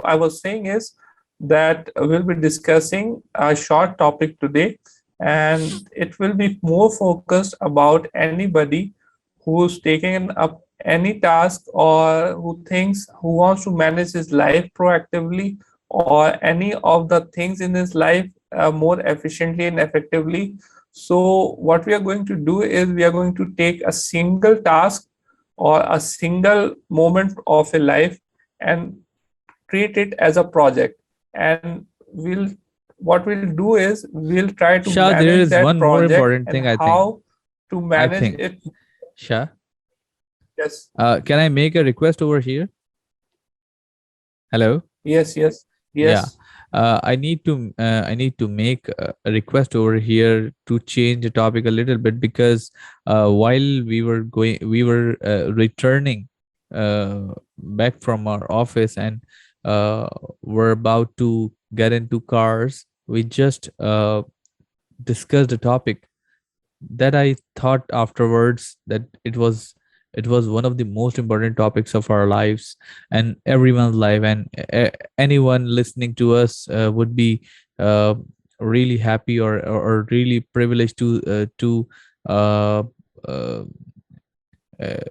I was saying is that we'll be discussing a short topic today, and it will be more focused about anybody who's taking up any task, or who wants to manage his life proactively, or any of the things in his life more efficiently and effectively. So what we are going to do is we are going to take a single task or a single moment of a life and treat it as a project, and we'll what we'll do is we'll try to Shah, there manage is that one more project important and thing, I think. how to manage it. Shah, Yes. can I make a request over here? Hello? Yes, yes, Yeah. yes. I need to make a request over here to change the topic a little bit, because while we were returning back from our office, and uh, were about to get into cars, we just discussed a topic that I thought afterwards that it was one of the most important topics of our lives and everyone's life, and anyone listening to us would be uh, really happy, or really privileged to uh, uh,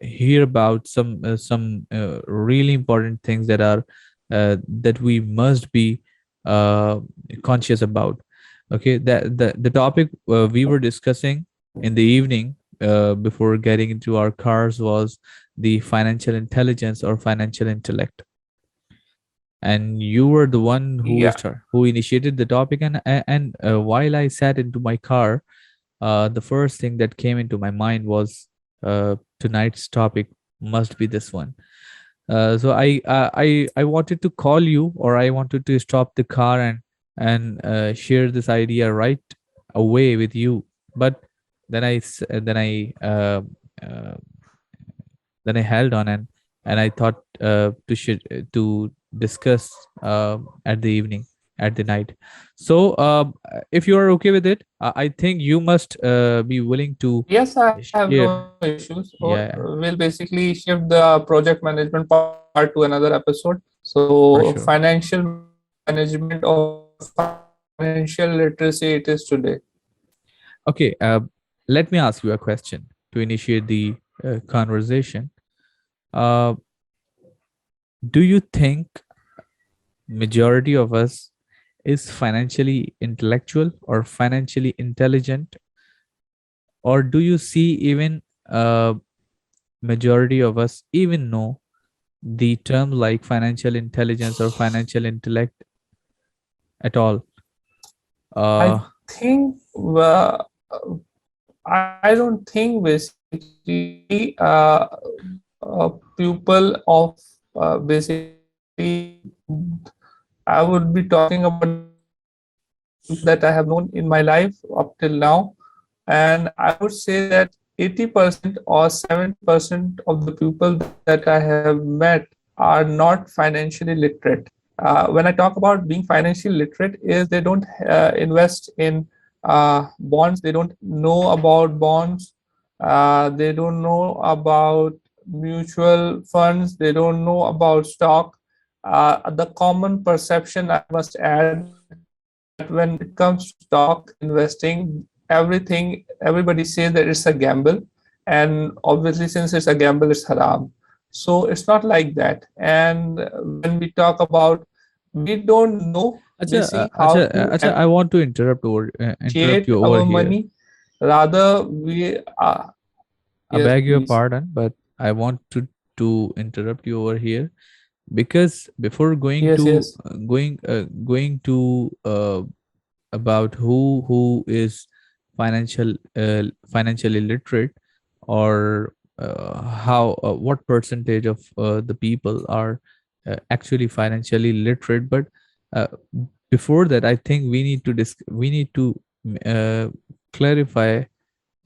hear about some really important things that we must be uh, conscious about. Okay, the topic we were discussing in the evening, before getting into our cars, was the financial intelligence or financial intellect. And you were the one Yeah. who initiated the topic, and while I sat into my car, the first thing that came into my mind was, tonight's topic must be this one. So I wanted to call you, or I wanted to stop the car and share this idea right away with you. But uh, then I held on, and I thought to discuss at the evening, at the night. So if you are okay with it, I think you must be willing to Yes, I have no share. issues. Or Yeah, we'll basically shift the project management part to another episode. So for sure. financial management or financial literacy it is today. Okay, let me ask you a question to initiate the conversation. Uh, do you think majority of us is financially intellectual or financially intelligent, or do you see even majority of us even know the term like financial intelligence or financial intellect at all? I Uh, think I don't think basically a pupil of basically I would be talking about the that I have known in my life up till now, and I would say that 80% or 70% of the people that I have met are not financially literate. When I talk about being financially literate, is they don't invest in bonds, they don't know about bonds, they don't know about mutual funds, they don't know about stock. The common perception, I must add, that when it comes to stock investing, everybody says that it's a gamble, and obviously since it's a gamble, it's haram. So it's not like that. And when we talk about, we don't know basically how to Acha, I want to interrupt appreciate you over our here. money. Rather, we I yes, beg your please. pardon, but I want to interrupt you over here, because before going Yes, to yes. going to about who is financially literate, or how what percentage of the people are actually financially literate. But uh, before that, I think we need to uh, clarify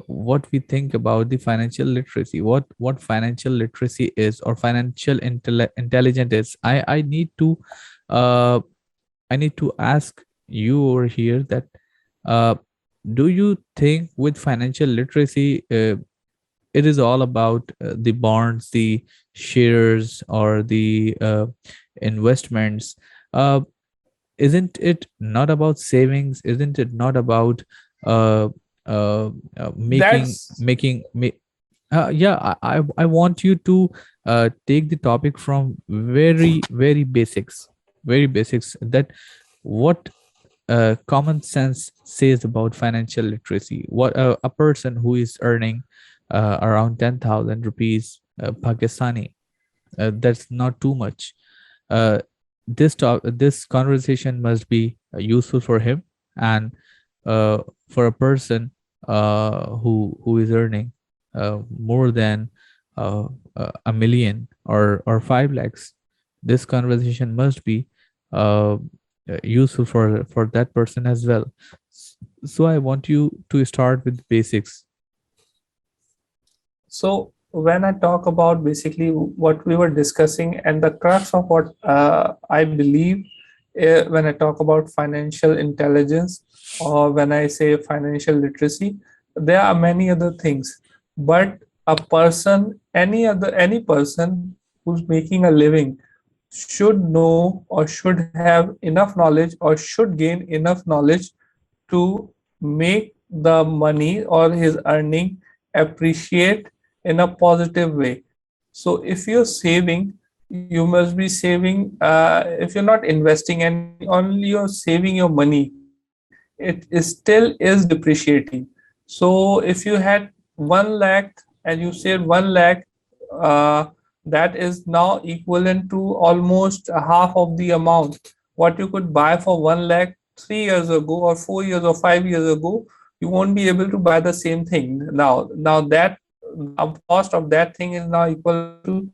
what we think about the financial literacy, what financial literacy is, or financial intelligence is. Uh I need to ask you over here that, uh do you think with financial literacy, it is all about the bonds, the shares, or the investments, uh, isn't it not about savings? Isn't it not about uh, making That's making yeah, I want you to take the topic from very basics, very basics, that what common sense says about financial literacy. What a person who is earning around 10,000 rupees Pakistani, that's not too much. uh, this conversation must be useful for him, and for a person who is earning more than uh, a million or 5 lakhs. This conversation must be uh, useful for that person as well. So I want you to start with basics. so when I talk about basically what we were discussing and the crux of what I believe when I talk about financial intelligence, or when I say financial literacy, there are many other things. But a person, any person who's making a living should know or should have enough knowledge or should gain enough knowledge to make the money or his earning appreciate in a positive way. So if you're saving, you must be saving, if you're not investing and only you're saving your money, it is still is depreciating. So if you had 1 lakh and you saved 1 lakh, uh, that is now equivalent to almost half of the amount what you could buy for 1 lakh 3 years ago or 4 years or 5 years ago. You won't be able to buy the same thing now. That the cost of that thing is now equivalent to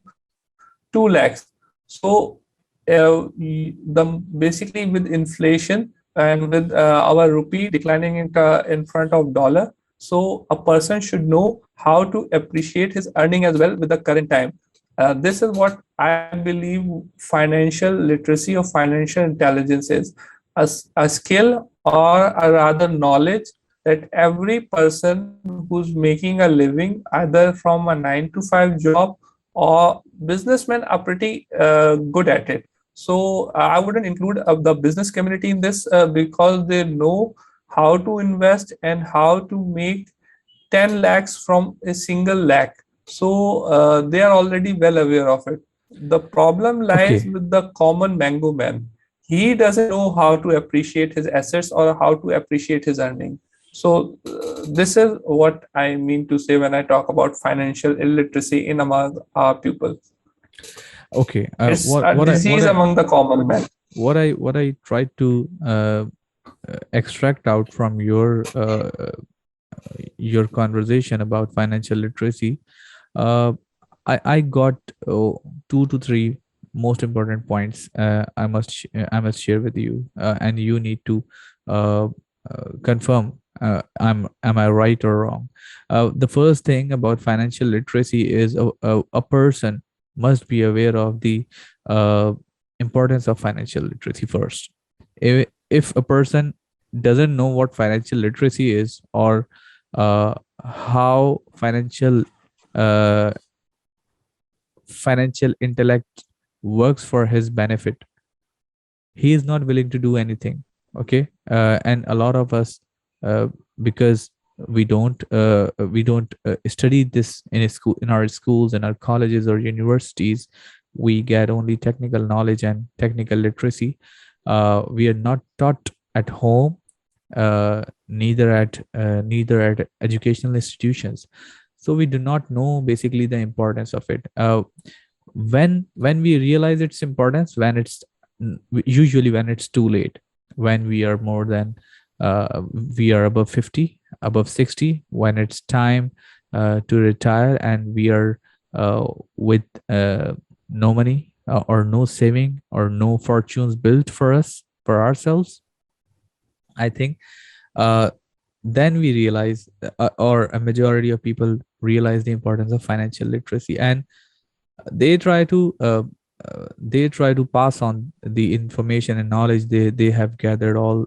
2 lakhs. So the basically with inflation and with our rupee declining in front of dollar, so a person should know how to appreciate his earning as well with the current time. This is what I believe financial literacy or financial intelligence is: a skill or a rather knowledge that every person who's making a living either from a 9 to 5 job, or businessmen are pretty good at it. So I wouldn't include the business community in this, because they know how to invest and how to make 10 lakhs from a single lakh. So they are already well aware of it. The problem lies Okay. with the common mango man. He doesn't know how to appreciate his assets or how to appreciate his earning. So this is what I mean to say when I talk about financial illiteracy in among our people. Okay. It's a disease among the common man. What I tried to extract out from your conversation about financial literacy, uh, I got 2 to 3 most important points. I must share with you, and you need to uh, confirm. Am I right or wrong? The first thing about financial literacy is a person must be aware of the uh, importance of financial literacy first. If a person doesn't know what financial literacy is, or uh, how uh, financial intellect works for his benefit, he is not willing to do anything. Okay. And a lot of us, uh, because we don't study this in a school, in our schools and our colleges or universities. We get only technical knowledge and technical literacy. We are not taught at home, neither at educational institutions. So we do not know basically the importance of it. When we realize its importance, usually when it's too late, when we are more than we are above 50, above 60, when it's time to retire, and we are with no money, or no saving, or no fortunes built for us, for ourselves. I think uh, then we realize, or a majority of people realize the importance of financial literacy, and they try to they try to pass on the information and knowledge they have gathered all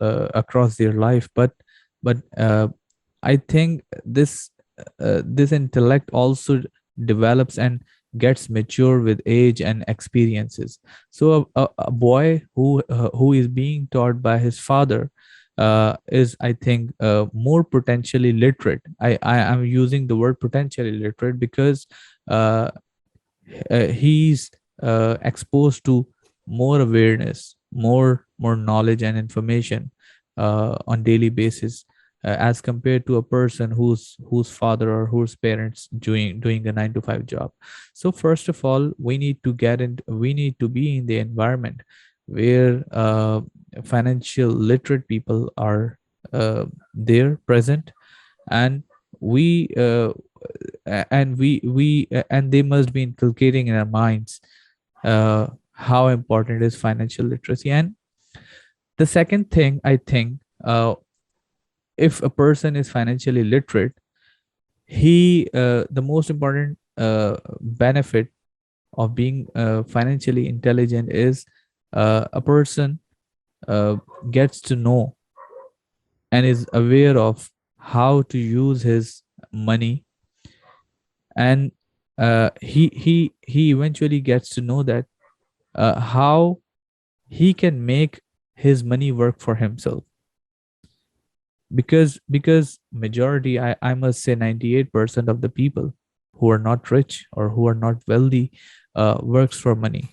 across their life. But I think this intellect also develops and gets mature with age and experiences. So a boy who is being taught by his father is, I think, more potentially literate. I am using the word potentially literate because uh, he's exposed to more awareness, more knowledge and information on daily basis, as compared to a person whose father or whose parents doing a 9 to 5 job. So first of all, we need to be in the environment where financial literate people are there present, and we and they must be inculcating in our minds how important is financial literacy. And the second thing, I think, if a person is financially literate, he the most important benefit of being financially intelligent is a person uh, gets to know and is aware of how to use his money. And he eventually gets to know that how he can make his money work for himself. Because majority, I must say 98% of the people who are not rich or who are not wealthy works for money.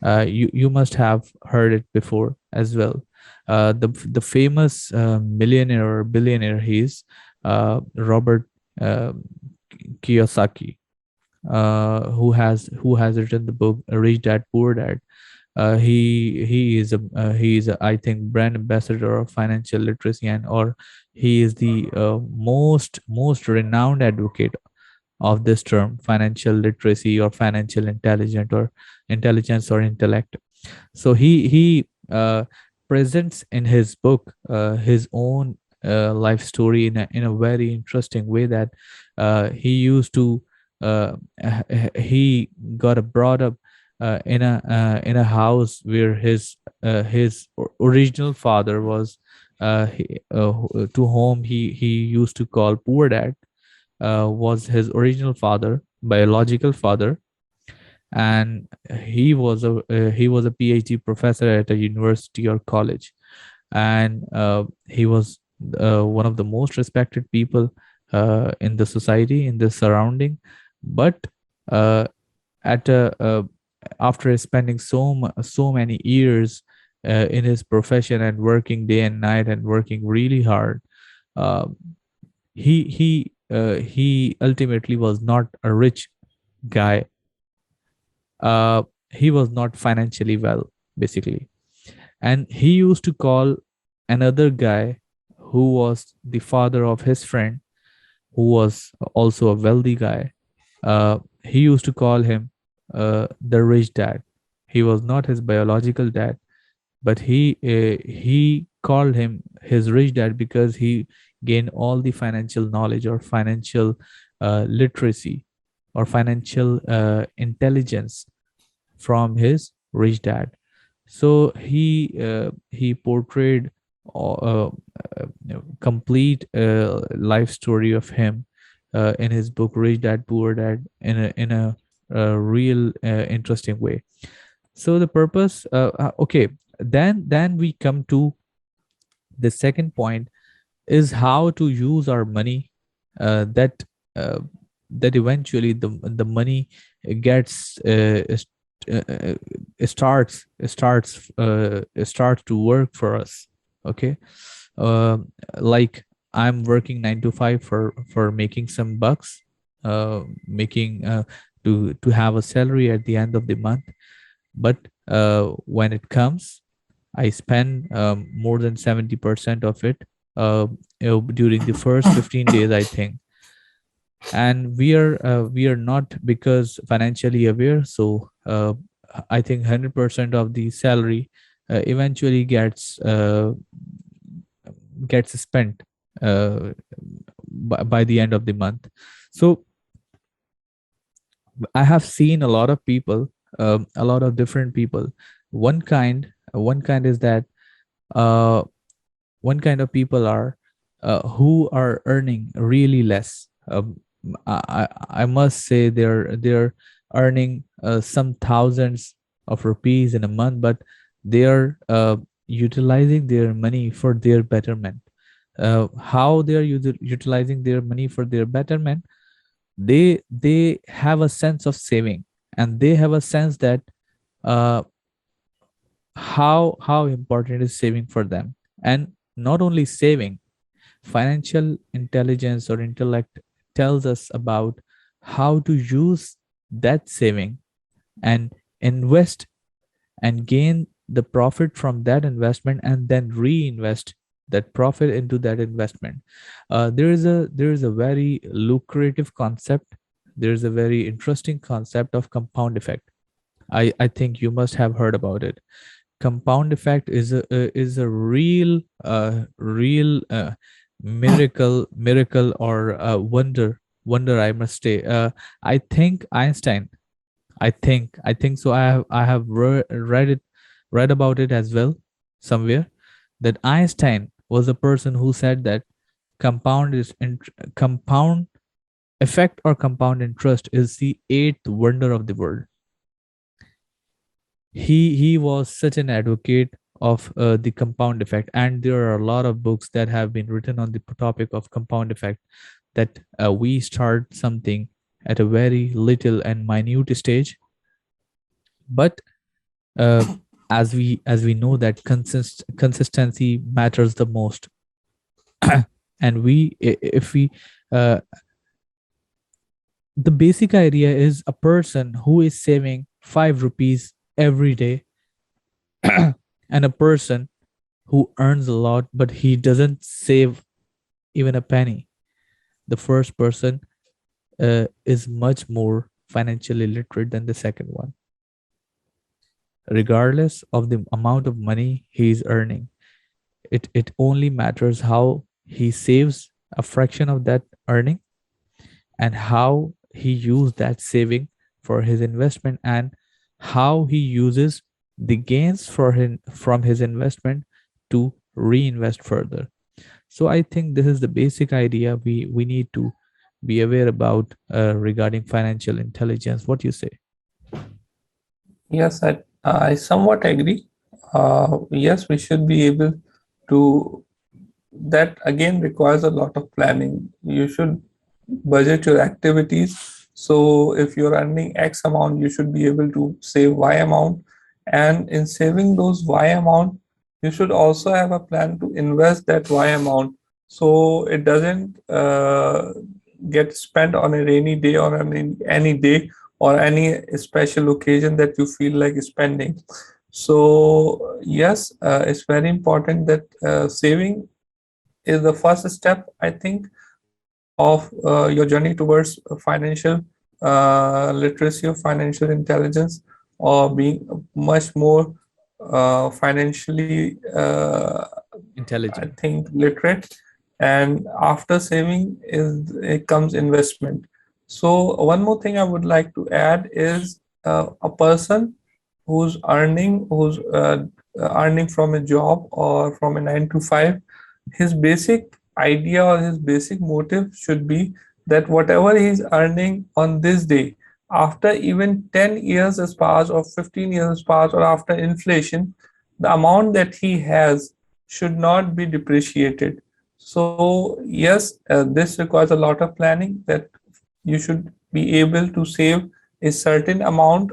You must have heard it before as well. The famous millionaire or billionaire, he's Robert uh, Kiyosaki, who has written the book Rich Dad Poor Dad. He is a, I think, brand ambassador of financial literacy, and or he is the most renowned advocate of this term, financial literacy or financial intelligence or intellect. So he presents in his book his own life story in a very interesting way, that he used to uh, he got brought up in a house where his original father was to whom he used to call poor dad, was his original father, biological father. And he was a PhD professor at a university or college, and he was one of the most respected people in the society, in the surrounding. But uh, at a after spending so many years in his profession and working day and night and working really hard, uh, he ultimately was not a rich guy. He was not financially well, basically. And he used to call another guy who was the father of his friend, who was also a wealthy guy. He used to call him the rich dad. He was not his biological dad, but he called him his rich dad because he gained all the financial knowledge or financial literacy or financial intelligence from his rich dad. So he portrayed complete life story of him in his book Rich Dad Poor Dad in a real interesting way. So the purpose, okay, then we come to the second point, is how to use our money, that uh, that eventually the money gets starts to work for us. Okay. Like, I'm working 9 to 5 for making some bucks, making to have a salary at the end of the month. But when it comes, I spend more than 70% of it during the first 15 days, I think. And we are not because financially aware. So I think 100% of the salary eventually gets spent uh, by the end of the month. So I have seen a lot of people, a lot of different people. One kind is that uh, one kind of people are who are earning really less. I must say they're earning some thousands of rupees in a month, but they're utilizing their money for their betterment. How they're utilizing their money for their betterment? They have a sense of saving, and they have a sense that uh, how important is saving for them. And not only saving, financial intelligence or intellect tells us about how to use that saving and invest and gain the profit from that investment, and then reinvest that profit into that investment. There is a very lucrative concept. There is a very interesting concept of compound effect. I think you must have heard about it. Compound effect is a real miracle or wonder, I must say. I think Einstein, I think so. I have read about it as well somewhere, that Einstein was a person who said that compound effect or compound interest is the eighth wonder of the world. He was such an advocate of the compound effect, and there are a lot of books that have been written on the topic of compound effect, that we start something at a very little and minute stage, but uh, as we know that consistency matters the most. And if we uh, the basic idea is a person who is saving 5 rupees every day and a person who earns a lot but he doesn't save even a penny. The first person is much more financially literate than the second one, regardless of the amount of money he is earning. It only matters how he saves a fraction of that earning, and how he used that saving for his investment, and how he uses the gains for him from his investment to reinvest further. So I think this is the basic idea we need to be aware about regarding financial intelligence. What you say? Yes, I somewhat agree. Yes, we should be able to. That again requires a lot of planning. You should budget your activities. So if you're earning X amount, you should be able to save Y amount. And in saving those Y amount, you should also have a plan to invest that Y amount. So it doesn't get spent on a rainy day or any day or any special occasion that you feel like spending. So yes, it's very important that saving is the first step, I think, of your journey towards financial literacy or financial intelligence, or being much more financially, I Intelligent. think, literate. And after saving is it comes investment. So one more thing I would like to add is a person who's earning from a job or from a 9 to 5, his basic idea or his basic motive should be that whatever he's earning on this day, after even 10 years has passed or 15 years has passed, or after inflation, the amount that he has should not be depreciated. So yes, this requires a lot of planning, that you should be able to save a certain amount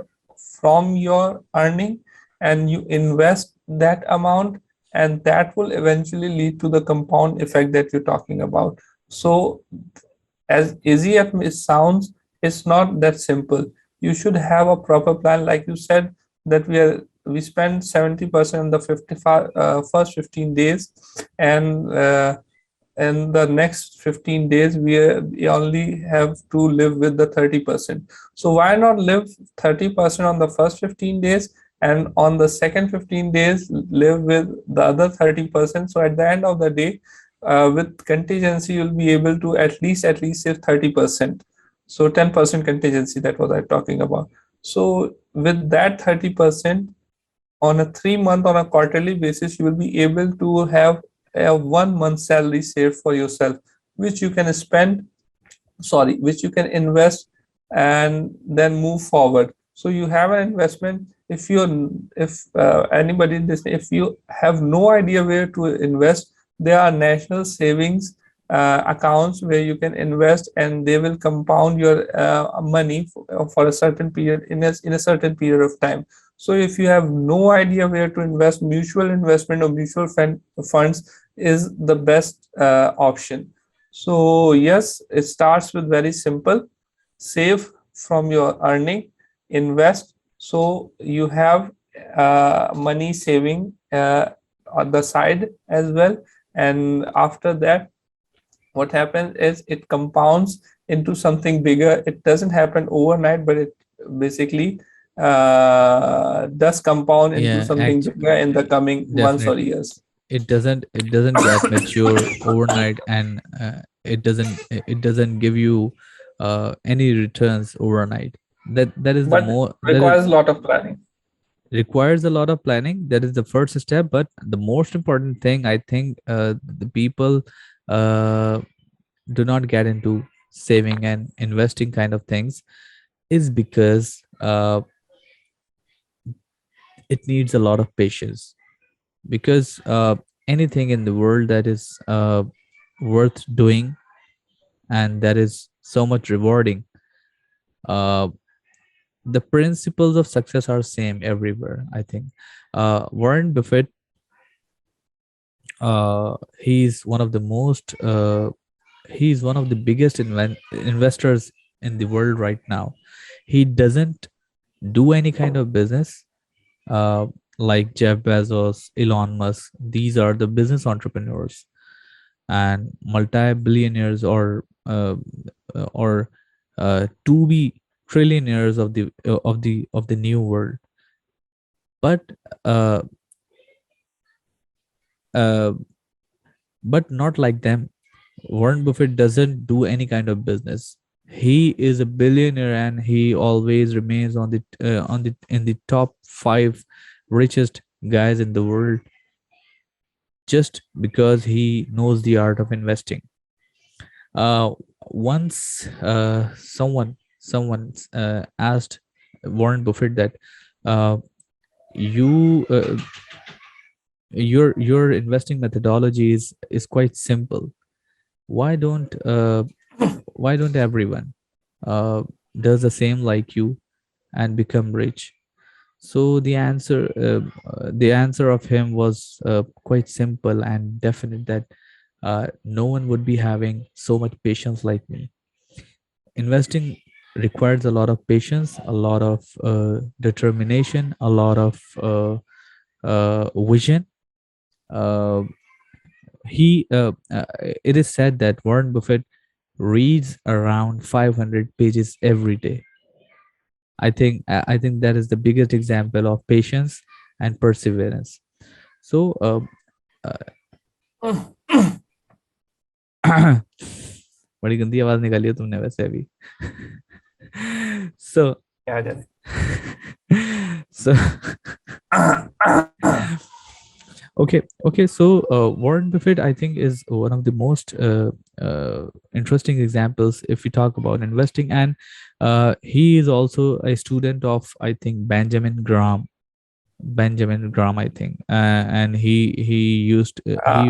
from your earning, and you invest that amount, and that will eventually lead to the compound effect that you're talking about. So as easy as it sounds, it's not that simple. You should have a proper plan, like you said, that we spend 70% on the 55 first 15 days, and in the next 15 days we only have to live with the 30%. So why not live 30% on the first 15 days, and on the second 15 days live with the other 30%? So at the end of the day, with contingency, you'll be able to at least save 30%. So 10% contingency, that was I talking about. So with that 30%, on a 3 month, on a quarterly basis, you will be able to have a 1 month salary saved for yourself, which you can spend sorry, which you can invest and then move forward. So you have an investment. If anybody this if you have no idea where to invest, there are national savings accounts where you can invest, and they will compound your money for a certain period, in a certain period of time. So if you have no idea where to invest, mutual investment or funds is the best option. So yes, it starts with very simple: save from your earning, invest. So you have money saving on the side as well. And after that, what happens is it compounds into something bigger. It doesn't happen overnight, but it basically does compound into Yeah, something bigger in the coming months or definitely. years. It doesn't get mature overnight, and it doesn't give you any returns overnight. That is the But more that is requires a lot of planning. requires a lot of planning. That is the first step, but the most important thing, I think, the people uh, do not get into saving and investing kind of things, is because it needs a lot of patience. Because anything in the world that is worth doing and that is so much rewarding, uh, the principles of success are same everywhere, I think. Warren Buffett, he's one of the most he's one of the biggest investors in the world right now. He doesn't do any kind of business uh, like Jeff Bezos, Elon Musk. These are the business entrepreneurs and multi-billionaires, or to be trillionaires of the new world. But uh, uh, but not like them. Warren Buffett doesn't do any kind of business. He is a billionaire, and he always remains on the in the top 5 richest guys in the world, just because he knows the art of investing. Uh, Once someone asked Warren Buffett that, uh, you your investing methodology is quite simple. Why don't everyone uh, does the same like you and become rich? So the answer of him was quite simple and definite, that no one would be having so much patience like me. Investing requires a lot of patience, a lot of determination, a lot of vision. Uh, he It is said that Warren Buffett reads around 500 pages every day. I think that is the biggest example of patience and perseverance. So बड़ी गंदी आवाज निकाली है तुमने वैसे अभी. So Yeah, yeah. so okay, so Warren Buffett, I think, is one of the most interesting examples if we talk about investing. And he is also a student of, I think, Benjamin Graham, I think. And he used Ah,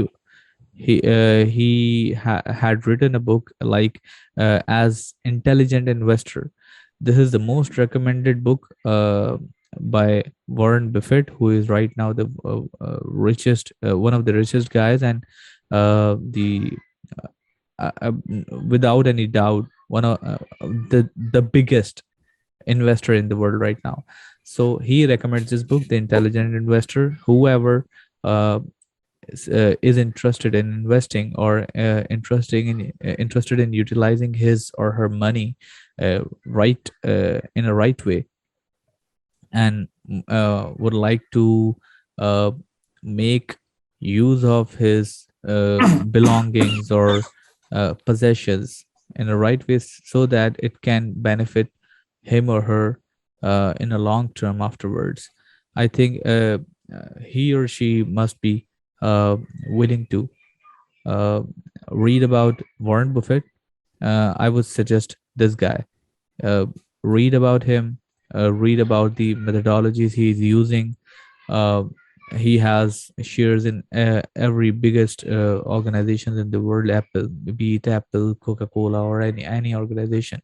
he had written a book like, as Intelligent Investor. This is the most recommended book by Warren Buffett, who is right now the richest one of the richest guys, and the without any doubt, one of the biggest investor in the world right now. So he recommends this book, The Intelligent Investor. Whoever uh, is interested in investing, or interested in utilizing his or her money right in a right way, and would like to uh, make use of his belongings or possessions in a right way, so that it can benefit him or her in a long term afterwards. I think he or she must be uh, willing to uh, read about Warren Buffett, I would suggest this guy. uh, Read about him, read about the methodologies he is using. uh, he has shares in every biggest organizations in the world, Apple, be it Apple, Coca-Cola, or any organization.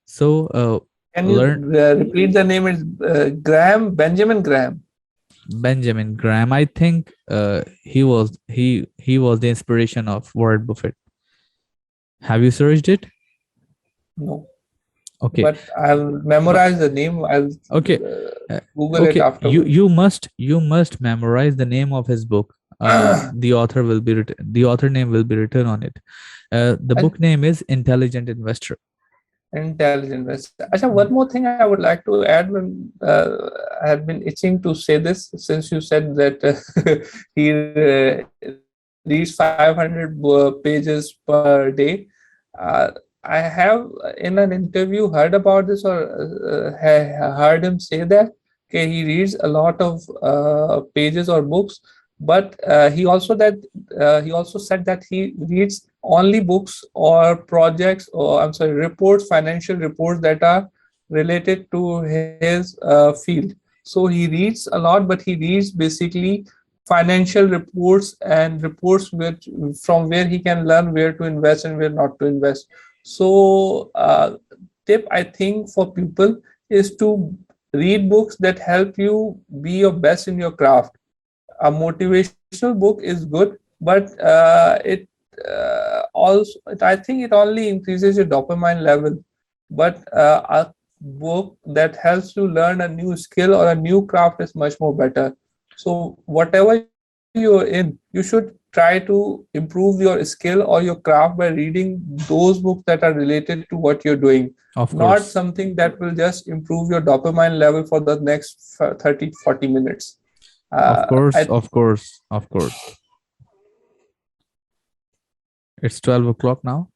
So Can you learn. repeat the name? It's Graham, Benjamin Graham. Benjamin Graham, I think he was the inspiration of Warren Buffett. Have you searched it? No, Okay. but I'll memorize the name. I'll Okay. Uh, Google it okay, afterwards. you must memorize the name of his book. The author will be written, the author name will be written on it. The I, book name is Intelligent Investor. intelligent investor. Acha, one more thing I would like to add. I had been itching to say this since you said that he reads 500 pages per day. Uh, I have in an interview heard about this or heard him say that okay, he reads a lot of pages or books, but he also said that he reads only books or projects or I'm sorry reports, financial reports that are related to his field. So he reads a lot, but he reads basically financial reports and reports which from where he can learn where to invest and where not to invest. So tip I think for people is to read books that help you be your best in your craft. A motivational book is good, but I think it only increases your dopamine level. But a book that helps you learn a new skill or a new craft is much more better. So whatever you're in, you should try to improve your skill or your craft by reading those books that are related to what you're doing, Of not course, something that will just improve your dopamine level for the next 30 40 minutes. of course, I of course, of course. It's 12 o'clock now.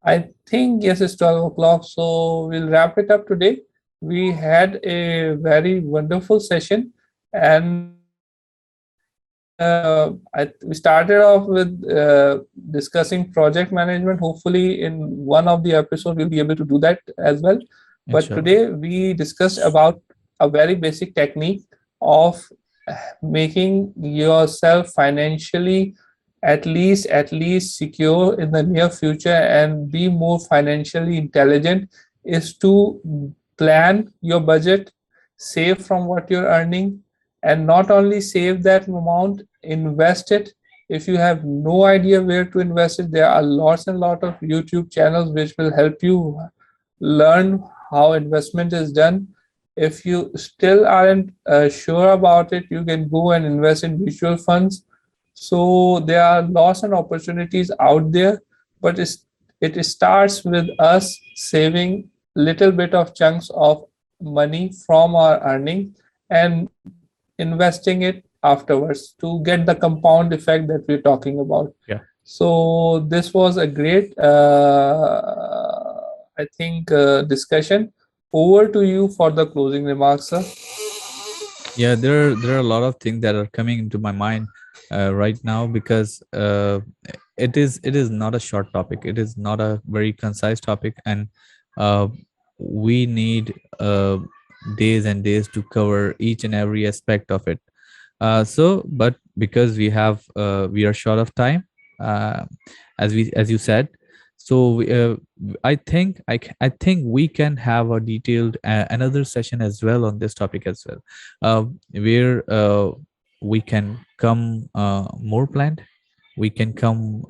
I think yes, it's 12 o'clock. So we'll wrap it up today. We had a very wonderful session, and we started off with discussing project management. Hopefully, in one of the episodes, we'll be able to do that as well. But Inshallah. today we discussed about a very basic technique of making yourself financially at least secure in the near future and be more financially intelligent is to plan your budget, save from what you're earning, and not only save that amount, invest it. If you have no idea where to invest it, there are lots and lot of YouTube channels which will help you learn how investment is done. If you still aren't sure about it, you can go and invest in mutual funds. So there are lots and opportunities out there, but it starts with us saving little bit of chunks of money from our earning and investing it afterwards to get the compound effect that we're talking about. Yeah. So this was a great, I think, discussion. Over to you for the closing remarks, sir. Yeah, there are a lot of things that are coming into my mind right now, because it is not a short topic, it is not a very concise topic, and uh, we need days and days to cover each and every aspect of it. So but because we are short of time, uh, as you said, so I think we can have a detailed another session as well on this topic as well, where we can come more planned. We can come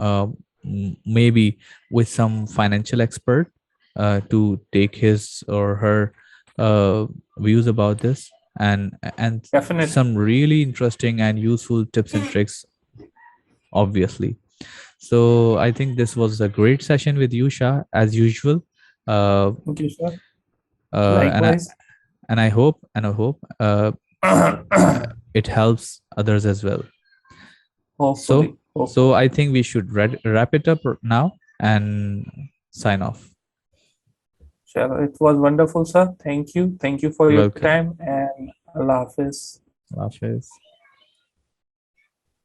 maybe with some financial expert to take his or her uh, views about this, and Definitely. some really interesting and useful tips and tricks, obviously. So I think this was a great session with you, Shah, as usual. uh, Thank you, sir. and I Likewise. and I hope it helps others as well. So Hopefully, so hopefully. I think we should wrap it up now and sign off. Sure. It was wonderful, sir. Thank you. Thank you for You're your welcome. time and Allah Hafiz. Allah Hafiz.